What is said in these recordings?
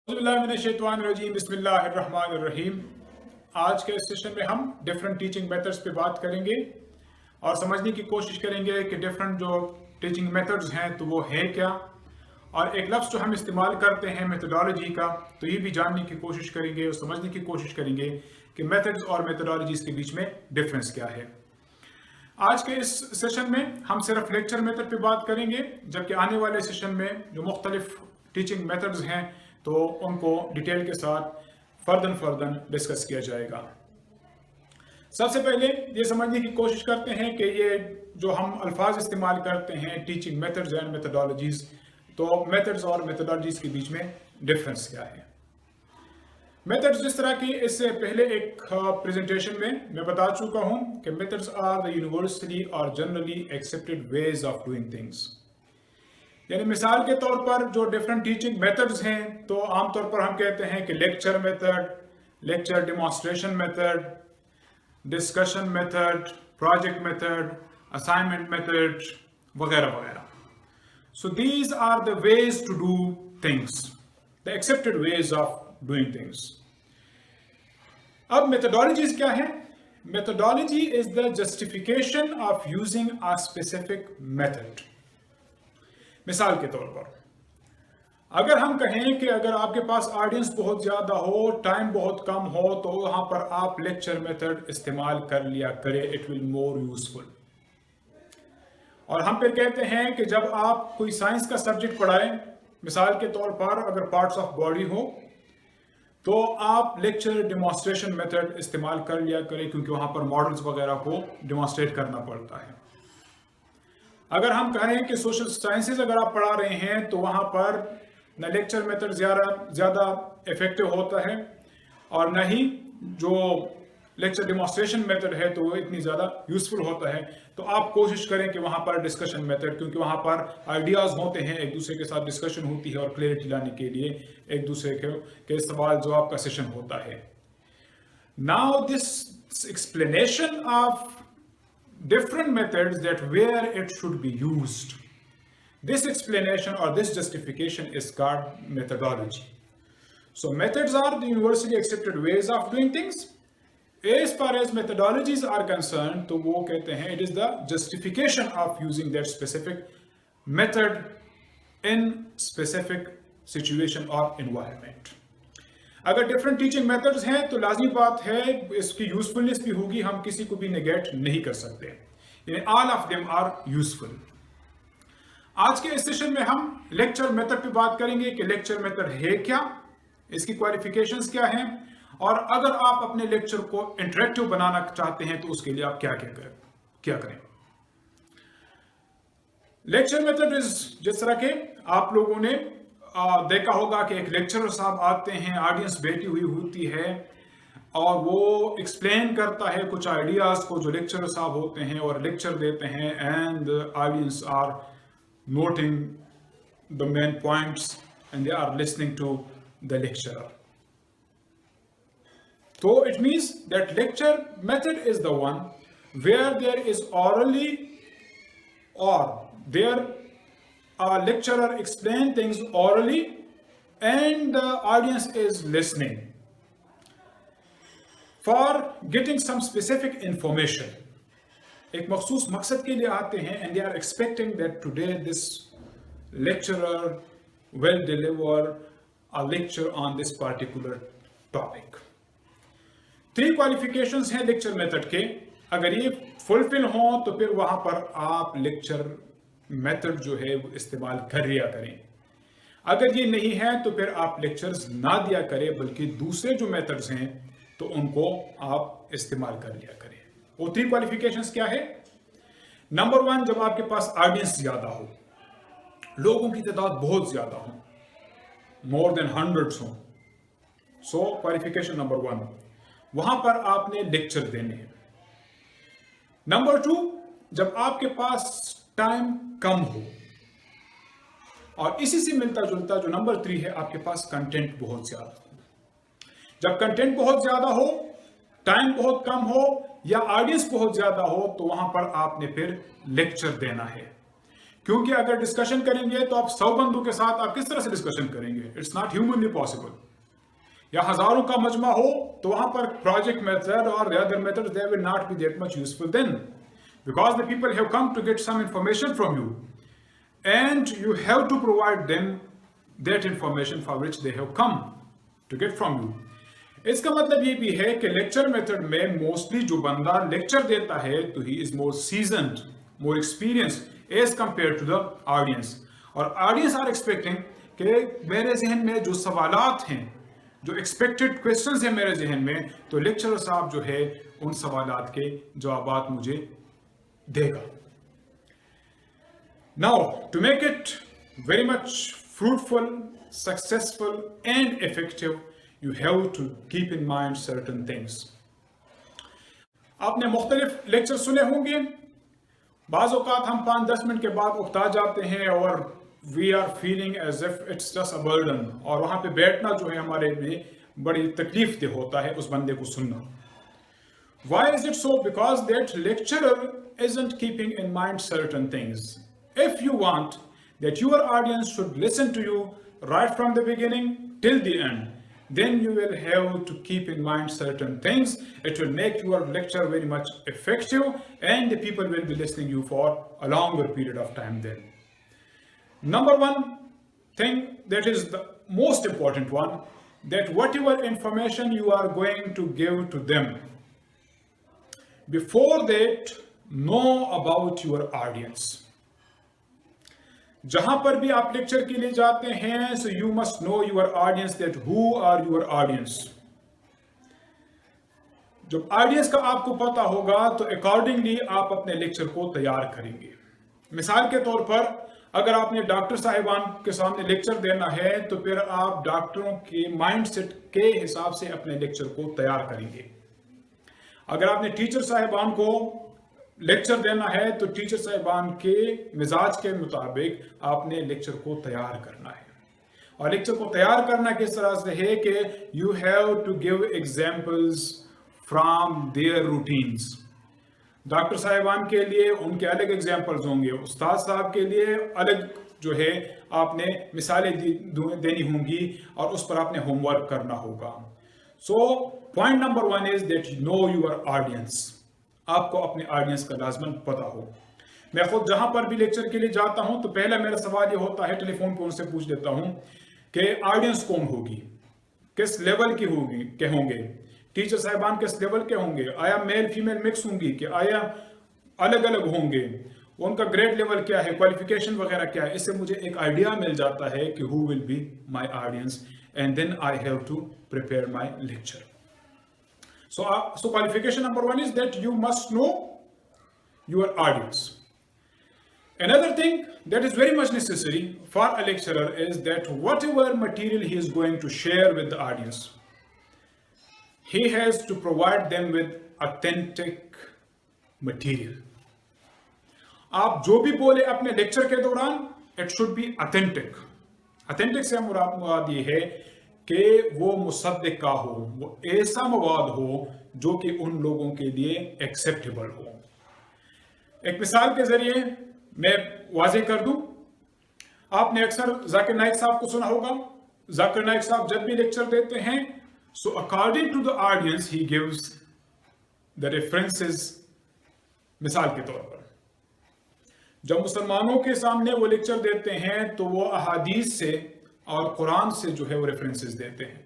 बिस्मिल्लाहिर्रहमानिर्रहीम। आज के सेशन में हम डिफरेंट टीचिंग मेथड्स पे बात करेंगे और समझने की कोशिश करेंगे कि डिफरेंट जो टीचिंग मेथड्स हैं तो वो है क्या, और एक लफ्ज़ जो हम इस्तेमाल करते हैं मेथडोलॉजी का, तो ये भी जानने की कोशिश करेंगे और समझने की कोशिश करेंगे कि मेथड्स और मेथडोलॉजीज के बीच में डिफरेंस क्या है। आज के इस सेशन में हम सिर्फ लेक्चर मेथड पे बात करेंगे, जबकि आने वाले सेशन में जो मुख्तलिफ टीचिंग मेथड्स हैं तो उनको डिटेल के साथ फर्दन डिस्कस किया जाएगा। सबसे पहले ये समझने की कोशिश करते हैं कि ये जो हम अल्फाज इस्तेमाल करते हैं टीचिंग मेथड्स एंड मेथडोलॉजीज, तो मेथड्स और मेथडोलॉजीज के बीच में डिफरेंस क्या है। मेथड्स जिस तरह की इससे पहले एक प्रेजेंटेशन में मैं बता चुका हूं कि मेथड्स आर द यूनिवर्सली और generally accepted ways of doing things. यानी मिसाल के तौर पर जो डिफरेंट टीचिंग मेथड्स हैं तो आमतौर पर हम कहते हैं कि lecture method, lecture demonstration method, discussion method, project method, assignment method वगैरह वगैरह। So these are the ways to do things, the accepted ways of doing things. अब मेथडोलॉजीज क्या है? Methodology is the justification of using a specific method. मिसाल के तौर पर अगर हम कहें कि अगर आपके पास ऑडियंस बहुत ज़्यादा हो, टाइम बहुत कम हो, तो वहाँ पर आप लेक्चर मेथड इस्तेमाल कर लिया करें, इट विल मोर यूजफुल। और हम फिर कहते हैं कि जब आप कोई साइंस का सब्जेक्ट पढ़ाएं, मिसाल के तौर पर अगर पार्ट्स ऑफ बॉडी हो, तो आप लेक्चर डेमोन्स्ट्रेशन मेथड इस्तेमाल कर लिया करें, क्योंकि वहाँ पर मॉडल्स वगैरह को डेमोन्स्ट्रेट करना पड़ता है। अगर हम कहें कि सोशल साइंसेज अगर आप पढ़ा रहे हैं तो वहाँ पर न लेक्चर मेथड ज़्यादा इफेक्टिव होता है और न ही जो लेक्चर डेमोन्स्ट्रेशन मेथड है तो वो इतनी ज़्यादा यूज़फुल होता है। तो आप कोशिश करें कि वहाँ पर डिस्कशन मेथड, क्योंकि वहाँ पर आइडियाज़ होते हैं, एक दूसरे के साथ डिस्कशन होती है और क्लैरिटी लाने के लिए एक दूसरे के सवाल जवाब का सेशन होता है। Now this explanation of different methods that where it should be used, this explanation or this justification is called methodology. So methods are the universally accepted ways of doing things. As far as methodologies are concerned, तो वो कहते हैं it is the justification of using that specific method in specific situation or environment. अगर different teaching methods हैं तो लाजमी बात है इसकी यूजफुलनेस भी होगी, हम किसी को भी नेगेट नहीं कर सकते, यानी all of them are useful. आज के इस सेशन में हम लेक्चर मेथड पे बात करेंगे कि लेक्चर मेथड है क्या, इसकी क्वालिफिकेशंस क्या हैं, और अगर आप अपने लेक्चर को इंटरेक्टिव बनाना चाहते हैं तो उसके लिए आप क्या करें। लेक्चर मेथड इज जिस तरह के आप लोगों ने देखा होगा कि एक लेक्चरर साहब आते हैं, ऑडियंस बैठी हुई होती है और वो एक्सप्लेन करता है कुछ आइडियाज़ को जो लेक्चरर साहब होते हैं और लेक्चर देते हैं, and the audience are noting the main points and they are listening to the lecturer. तो it means that lecture method is the one where there is orally or there lecturer explain things orally and the audience is listening for getting some specific information. एक मखसूस मकसद के लिए आते हैं and they are expecting that today this lecturer will deliver a lecture on this particular topic. 3 qualifications हैं lecture method के। अगर ये फुलफिल हो तो फिर वहां पर आप लेक्चर मेथड जो है वो इस्तेमाल कर लिया करें। अगर ये नहीं है तो फिर आप लेक्चर्स ना दिया करें, बल्कि दूसरे जो मेथड्स हैं तो उनको आप इस्तेमाल कर लिया करें। वो 3 क्वालिफिकेशंस क्या है? नंबर 1, जब आपके पास ऑडियंस ज्यादा हो, लोगों की तादाद बहुत ज्यादा हो, मोर देन हंड्रेड्स हो, सो क्वालिफिकेशन नंबर 1, वहां पर आपने लेक्चर देने हैं। नंबर 2, जब आपके पास टाइम कम हो, और इसी से मिलता जुलता जो नंबर 3 है, आपके पास कंटेंट बहुत ज्यादा हो। जब कंटेंट बहुत ज्यादा हो, टाइम बहुत कम हो या ऑडियंस बहुत ज्यादा हो, तो वहां पर आपने फिर लेक्चर देना है, क्योंकि अगर डिस्कशन करेंगे तो आप 100 बंदों के साथ आप किस तरह से डिस्कशन करेंगे? It's not humanly possible. या हजारों का मजमा हो तो वहां पर प्रोजेक्ट मेथड और other methods they will not be that much useful then, because the people have come to get some information from you and you have to provide them that information for which they have come to get from you. इसका मतलब ये भी है कि lecture method में mostly जो बंदा lecture देता है तो he is more seasoned, more experienced as compare to the audience. और ऑडियंस आर एक्सपेक्टिंग कि मेरे जहन में जो सवालात हैं, जो एक्सपेक्टेड क्वेश्चंस हैं मेरे जहन में, तो लेक्चरर साहब जो है उन सवालात के जवाबात मुझे देगा। Now to make it very much fruitful, successful and effective, you have to keep in mind certain things. आपने मुख्तलिफ लेक्चर सुने होंगे। बाज़ औक़ात हम 5-10 मिनट के बाद उकता जाते हैं और we are feeling as if it's just a burden, और वहाँ पे बैठना जो है हमारे लिए बड़ी तकलीफ दे होता है उस बंदे को सुनना। Why is it so? Because that lecturer isn't keeping in mind certain things. If you want that your audience should listen to you right from the beginning till the end, then you will have to keep in mind certain things. It will make your lecture very much effective and the people will be listening you for a longer period of time then. Number one thing that is the most important one, that whatever information you are going to give to them, before that know about your audience. जहां पर भी आप lecture के लिए जाते हैं, so you must know your audience, that who are your audience. जब audience का आपको पता होगा तो अकॉर्डिंगली आप अपने लेक्चर को तैयार करेंगे। मिसाल के तौर पर अगर आपने डॉक्टर साहिबान के सामने लेक्चर देना है तो फिर आप डॉक्टरों के माइंडसेट के हिसाब से अपने लेक्चर को तैयार करेंगे। अगर आपने टीचर साहिबान को लेक्चर देना है तो टीचर साहिबान के मिजाज के मुताबिक आपने लेक्चर को तैयार करना है। और लेक्चर को तैयार करना किस तरह से है कि you have to give examples from their routines. Doctor साहिबान के लिए उनके अलग एग्जांपल्स होंगे, उस्ताद साहब के लिए अलग जो है आपने मिसालें देनी होंगी और उस पर आपने होमवर्क करना होगा। So point number 1 is that you know your audience. आपको अपने ऑडियंस का लाजमन पता हो। मैं खुद जहां पर भी लेक्चर के लिए जाता हूं तो पहला मेरा सवाल ये होता है, टेलीफोन पर उनसे पूछ लेता हूं कि ऑडियंस कौन होगी, किस लेवल की होगी, के होंगे टीचर साहिबान, किस लेवल के होंगे, आया मेल फीमेल मिक्स होंगी कि आया अलग अलग होंगे, उनका ग्रेड लेवल क्या है, क्वालिफिकेशन वगैरह क्या है। इससे मुझे एक आइडिया मिल जाता है कि who will be my audience and then I have to prepare my lecture. So qualification number 1 is that you must know your audience. Another thing that is very much necessary for a lecturer is that whatever material he is going to share with the audience, he has to provide them with authentic material. आप जो भी बोले अपने lecture के दौरान, it should be authentic. Authentic से मुराद ये है कि वो मुसद्दिक का हो, वो ऐसा मवाद हो जो कि उन लोगों के लिए एक्सेप्टेबल हो। एक मिसाल के जरिए मैं वाज़ेह कर दूं, आपने अक्सर जाकिर नाइक साहब को सुना होगा। जाकिर नाइक साहब जब भी लेक्चर देते हैं, so according to the audience he gives the references. मिसाल के तौर पर जब मुसलमानों के सामने वो लेक्चर देते हैं तो वो अहादीस से और कुरान से जो है वो रेफरेंसेस देते हैं।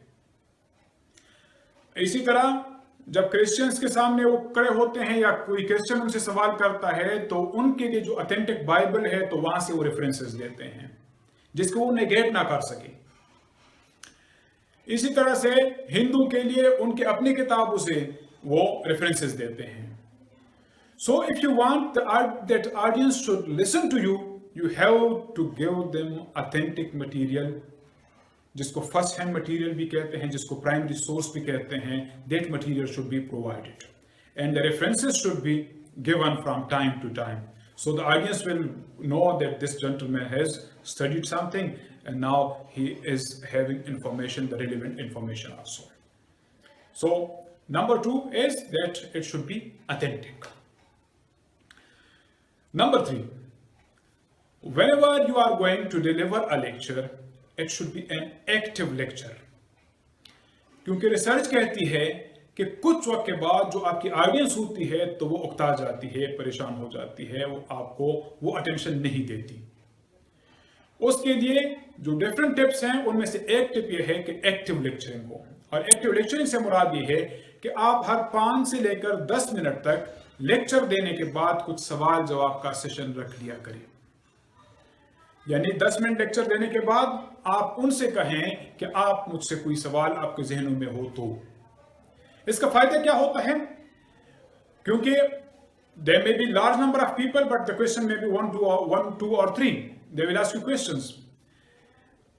इसी तरह जब क्रिश्चियंस के सामने वो खड़े होते हैं या कोई क्रिश्चियन उनसे सवाल करता है तो उनके लिए जो ऑथेंटिक बाइबल है तो वहां से वो रेफरेंसेस देते हैं जिसको वो नेगेट ना कर सके। इसी तरह से हिंदू के लिए उनके अपनी किताबों से वो रेफरेंसेस देते हैं। So if you want that audience should listen to you, you have to give them authentic material, जिसको फर्स्ट हैंड मटेरियल भी कहते हैं, जिसको प्राइमरी सोर्स भी कहते हैं। That material should be provided and the references should be given from time to time, so the audience will know that this gentleman has studied something and now he is having information, the relevant information also. So number 2 is that it should be authentic. Number 3, Whenever you are going to deliver a lecture, it should be an active lecture. क्योंकि research कहती है कि कुछ वक्त के बाद जो आपकी ऑडियंस होती है तो वो उकता जाती है, परेशान हो जाती है, वो आपको वो अटेंशन नहीं देती। उसके लिए जो डिफरेंट टिप्स हैं उनमें से एक टिप ये है कि एक्टिव लेक्चरिंग हो। और एक्टिव लेक्चरिंग से मुराद ये है कि आप हर 5 से लेकर 10 मिनट तक लेक्चर देने के बाद कुछ सवाल जवाब का सेशन रख लिया करें। यानी 10 मिनट लेक्चर देने के बाद आप उनसे कहें कि आप मुझसे कोई सवाल आपके जहनों में हो तो। इसका फायदा क्या होता है? क्योंकि there may be large number of people but the question may be one, two or three. They will ask you questions.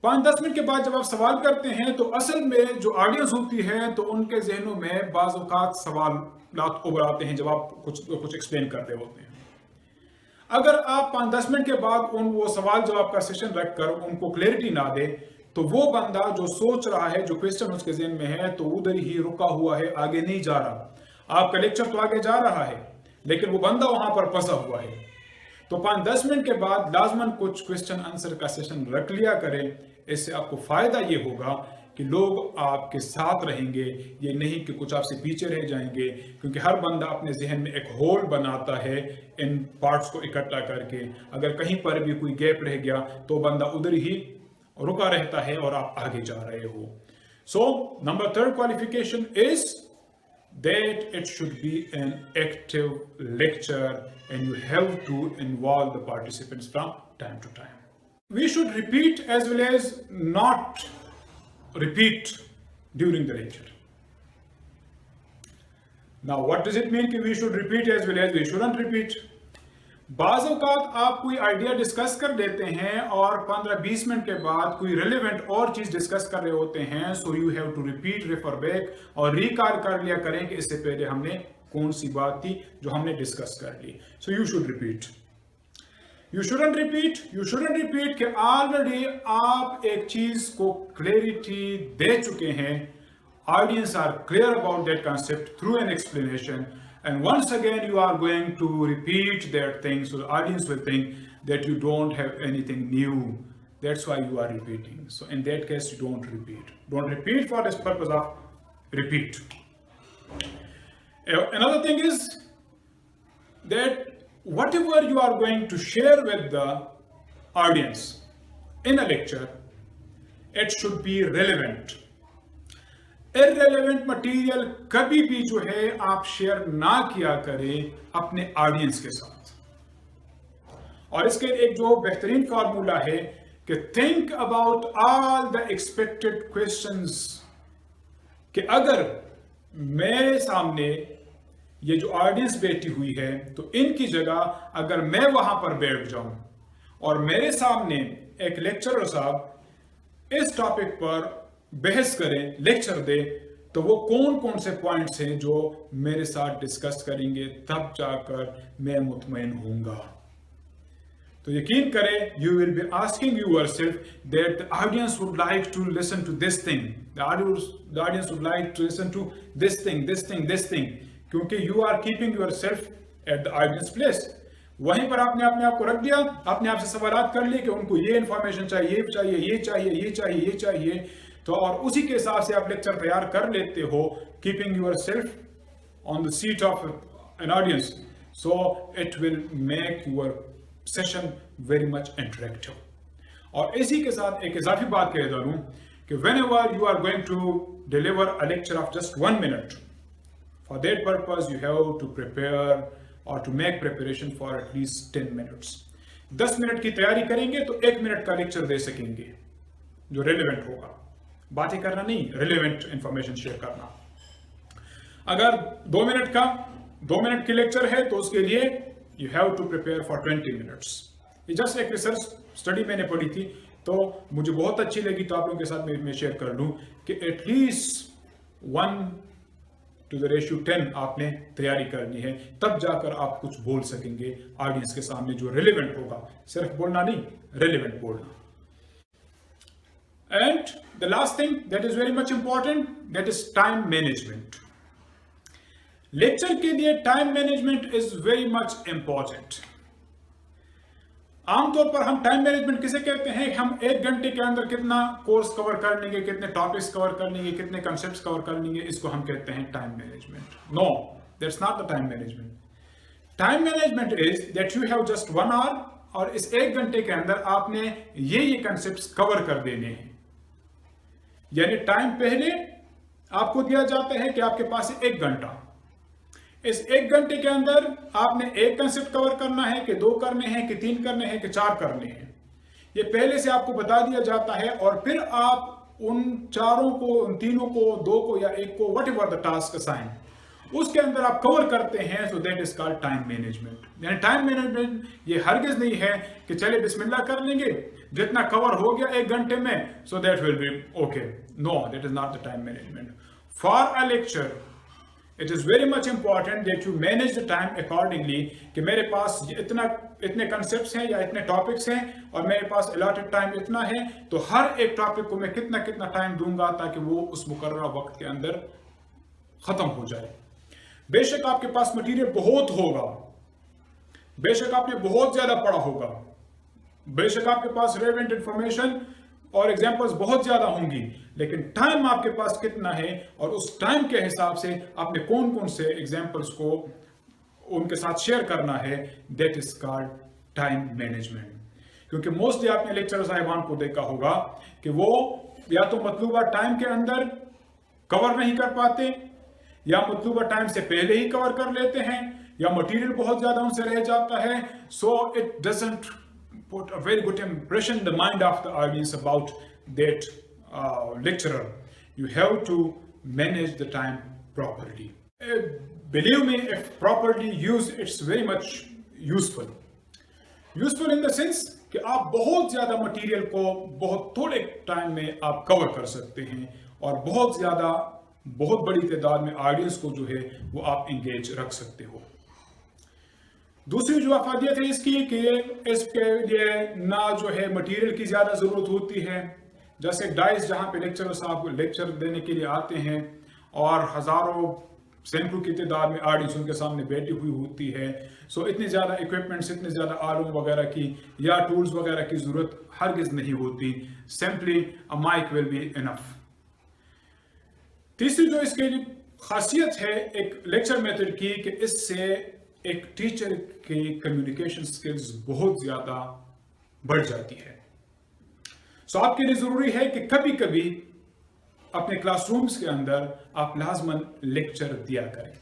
5-10 minute के बाद जब आप सवाल करते हैं तो असल में जो ऑडियंस होती है तो उनके जहनों में बाज़ औक़ात सवाल उभर आते हैं जब आप कुछ एक्सप्लेन कर रहे होते हैं। अगर आप 5-10 मिनट के बाद वो सवाल जवाब का सेशन रखकर उनको क्लैरिटी ना दे तो वो बंदा जो सोच रहा है, जो क्वेश्चन उसके ज़हन में है, तो उधर ही रुका हुआ है, आगे नहीं जा रहा। आपका लेक्चर तो आगे जा रहा है लेकिन वो बंदा वहां पर फंसा हुआ है। तो 5-10 मिनट के बाद लाजमन कुछ क्वेश्चन आंसर का सेशन रख लिया करें। इससे आपको फायदा ये होगा कि लोग आपके साथ रहेंगे, ये नहीं कि कुछ आपसे पीछे रह जाएंगे। क्योंकि हर बंदा अपने जहन में एक होल बनाता है इन पार्ट्स को इकट्ठा करके। अगर कहीं पर भी कोई गैप रह गया तो बंदा उधर ही रुका रहता है और आप आगे जा रहे हो। So number 3 qualification is that it should be an active lecture and you have to involve the participants from time to time. We should repeat as well as not repeat during the lecture. Now what does it mean कि we should repeat as well as we shouldn't repeat? बाज़ औक़ात आप कोई idea discuss कर लेते हैं और 15-20 minute के बाद कोई रेलेवेंट और चीज डिस्कस कर रहे होते हैं। So you have to repeat, refer back और रिकॉल कर लिया करें कि इससे पहले हमने कौन सी बात थी जो हमने डिस्कस कर ली। So you should repeat. You shouldn't repeat कि ऑलरेडी आप एक चीज को क्लैरिटी दे चुके हैं। Audience are clear about that concept through an explanation. And once again you are going to repeat that thing, so the audience will think that you don't have anything new. That's why you are repeating. So in that case you don't repeat. Don't repeat for this purpose of repeat. Another thing is that whatever you are going to share with the audience in a lecture, it should be relevant. Irrelevant material कभी भी जो है आप share ना किया करें अपने audience के साथ। और इसके एक जो बेहतरीन फार्मूला है कि think about all the expected questions, कि अगर मेरे सामने ये जो ऑडियंस बैठी हुई है तो इनकी जगह अगर मैं वहां पर बैठ जाऊं और मेरे सामने एक लेक्चरर साहब इस टॉपिक पर बहस करें, लेक्चर दे, तो वो कौन कौन से पॉइंट्स हैं जो मेरे साथ डिस्कस करेंगे, तब जाकर मैं मुतमईन होऊंगा। तो यकीन करें, you will be asking yourself that the audience would like to listen to this thing, the audience would like to listen to this thing, क्योंकि you are keeping yourself at the audience place. वहीं पर आपने अपने आप को रख दिया, अपने आप से सवाल कर लिए कि उनको ये इंफॉर्मेशन चाहिए, ये चाहिए, तो और उसी के हिसाब से आप लेक्चर तैयार कर लेते हो, keeping yourself on the seat of an audience. So it will make your session very much interactive. और इसी के साथ एक इजाफी बात कह दूं कि whenever you are going to deliver a lecture of just 1 minute, for that purpose you have to prepare और to make preparation for at least 10 minutes. 10 minute की तैयारी करेंगे तो 1 मिनट का लेक्चर दे सकेंगे जो रेलेवेंट होगा। बातें करना नहीं, रिलेवेंट इंफॉर्मेशन शेयर करना। अगर 2 मिनट की लेक्चर है तो उसके लिए you have to prepare for 20 minutes. ये जस्ट एक रिसर्च स्टडी मैंने पढ़ी थी तो मुझे बहुत अच्छी लगी, तो आप लोगों के साथ मैं शेयर कर लूं कि एटलीस्ट 1:10 आपने तैयारी करनी है, तब जाकर आप कुछ बोल सकेंगे ऑडियंस के सामने जो रिलेवेंट होगा। सिर्फ बोलना नहीं, रिलेवेंट बोलना। And the last thing that is very much important, that is time management. Lecture के लिए time management is very much important. आमतौर पर हम टाइम मैनेजमेंट किसे कहते हैं? हम 1 घंटे के अंदर कितना कोर्स कवर कर लेंगे, कितने टॉपिक्स कवर कर लेंगे, कितने कंसेप्ट्स कवर कर लेंगे, इसको हम कहते हैं time management. No, that's not the time management. Time management is that you have just 1 hour, और इस 1 घंटे के अंदर आपने ये कंसेप्ट्स कवर कर देने हैं। यानी टाइम पहले आपको दिया जाता है कि आपके पास है 1 घंटा। इस 1 घंटे के अंदर आपने एक कंसेप्ट कवर करना है कि 2 करने हैं कि 3 करने हैं कि 4 करने हैं, ये पहले से आपको बता दिया जाता है। और फिर आप उन 4 को, उन 3 को, 2 को या 1 को, what ever the task assign, उसके अंदर आप कवर करते हैं। So that is called time management. यानी टाइम मैनेजमेंट ये हरगिज नहीं है कि चले बिस्मिल्लाह कर लेंगे, जितना कवर हो गया 1 घंटे में, so that will be okay. No, that is not the time management. For a lecture it is very much important that you manage the time accordingly, कि मेरे पास इतने कंसेप्ट्स हैं या इतने टॉपिक्स हैं और मेरे पास अलॉटेड टाइम इतना है, तो हर एक टॉपिक को मैं कितना कितना टाइम दूंगा ताकि वो उस मुकर्रर वक्त के अंदर खत्म हो जाए। बेशक आपके पास मटेरियल बहुत होगा, बेशक आपने बहुत ज्यादा पढ़ा होगा, बेशक आपके पास रेलेवेंट इंफॉर्मेशन और एग्जांपल्स बहुत ज्यादा होंगी, लेकिन टाइम आपके पास कितना है और उस टाइम के हिसाब से आपने कौन कौन से एग्जांपल्स को उनके साथ शेयर करना है, that is called time management. क्योंकि मोस्टली आपने लेक्चर साहिबान को देखा होगा कि वो या तो मतलूबा टाइम के अंदर कवर नहीं कर पाते, या मतलूबा टाइम से पहले ही कवर कर लेते हैं, या मटेरियल बहुत ज्यादा उनसे रह जाता है। So it doesn't put a very good impression in the mind of the audience about that lecturer. You have to manage the time properly. Believe me, if properly used, it's very much useful. Useful in the sense कि आप बहुत ज्यादा material को बहुत थोड़े time में आप cover कर सकते हैं और बहुत बड़ी तादाद में ऑडियंस को जो है वो आप एंगेज रख सकते हो। दूसरी जो अफादियत है इसकी कि इसके लिए ना जो है मटेरियल की ज़्यादा ज़रूरत होती है। जैसे डाइस जहाँ पे लेक्चर साहब लेक्चर देने के लिए आते हैं और हज़ारों सैकड़ों की तादाद में ऑडियंस उनके सामने बैठी हुई होती है, सो इतनी ज़्यादा इक्विपमेंट्स, इतनी ज़्यादा आलूम वगैरह की या टूल्स वगैरह की ज़रूरत हरगिज़ नहीं होती। Simply a mic will be enough. तीसरी जो इसकी खासियत है एक लेक्चर मेथड की कि इससे एक टीचर की कम्युनिकेशन स्किल्स बहुत ज्यादा बढ़ जाती है। सो आपके लिए जरूरी है कि कभी कभी अपने क्लासरूम्स के अंदर आप लाजमन लेक्चर दिया करें।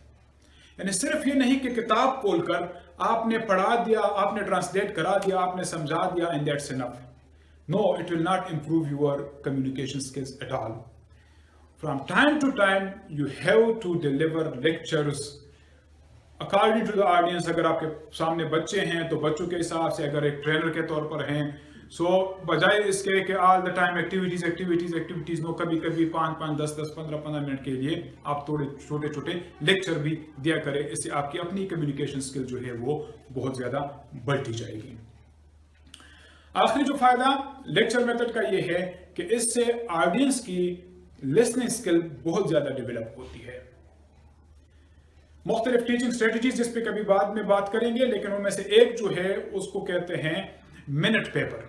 यानी सिर्फ ये नहीं कि किताब खोलकर आपने पढ़ा दिया, आपने ट्रांसलेट करा दिया, आपने समझा दिया and that's enough. No, it will not improve your communication skills at all. From time to time you have to deliver lectures according to the audience. अगर आपके सामने बच्चे हैं तो बच्चों के हिसाब से, अगर एक ट्रेनर के तौर पर हैं, सो बजाय इसके कि all the time activities no, कभी कभी 5-5, 10-10, 15-15 मिनट के लिए आप थोड़े छोटे लेक्चर भी दिया करें। इससे आपकी अपनी कम्युनिकेशन स्किल जो है वो बहुत ज्यादा बढ़ती जाएगी। आखिरी जो फायदा लेक्चर मेथड का ये है कि इससे ऑडियंस की लिसनिंग स्किल बहुत ज्यादा डेवलप होती है। मुख्तलिफ टीचिंग स्ट्रेटजीज जिस पे कभी बाद में बात करेंगे, लेकिन उनमें से एक जो है उसको कहते हैं मिनट पेपर,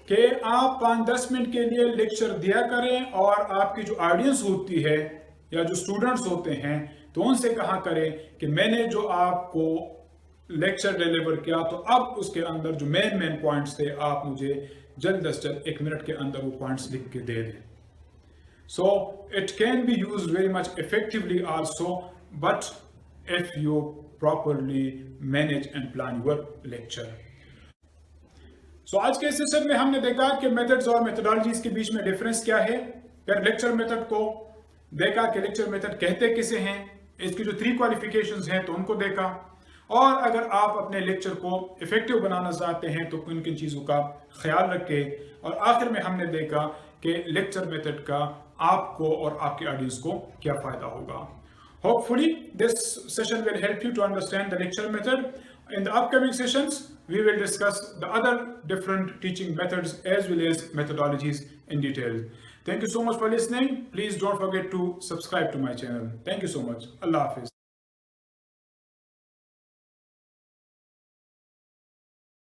कि आप 5-10 मिनट के लिए लेक्चर दिया करें और आपकी जो ऑडियंस होती है या जो स्टूडेंट्स होते हैं तो उनसे कहा करें कि मैंने जो आपको लेक्चर डिलीवर किया, तो अब उसके अंदर जो मेन पॉइंट्स थे आप मुझे जल्द अज जल्द 1 मिनट के अंदर वो पॉइंट्स लिख के दे दें। So it can be used very much effectively also, but if you properly manage and plan your lecture. So आज के सेशन में हमने देखा कि मेथड्स और मेथोडोलॉजीज के बीच में डिफरेंस क्या है। फिर लेक्चर मेथड को देखा कि लेक्चर मेथड कहते किसे हैं, इसकी जो 3 क्वालिफिकेशंस हैं तो उनको देखा, और अगर आप अपने लेक्चर को इफेक्टिव बनाना चाहते हैं तो किन किन चीज़ों का ख्याल रखें, और आखिर में हमने देखा कि लेक्चर मेथड का आपको और आपके ऑडियंस को क्या फायदा होगा। Hopefully this session will help you to understand the lecture method. In the upcoming sessions we will discuss the other different teaching methods as well as methodologies in detail. Thank you so much for listening. Please don't forget to subscribe to my channel. Thank you so much. Allah Hafiz.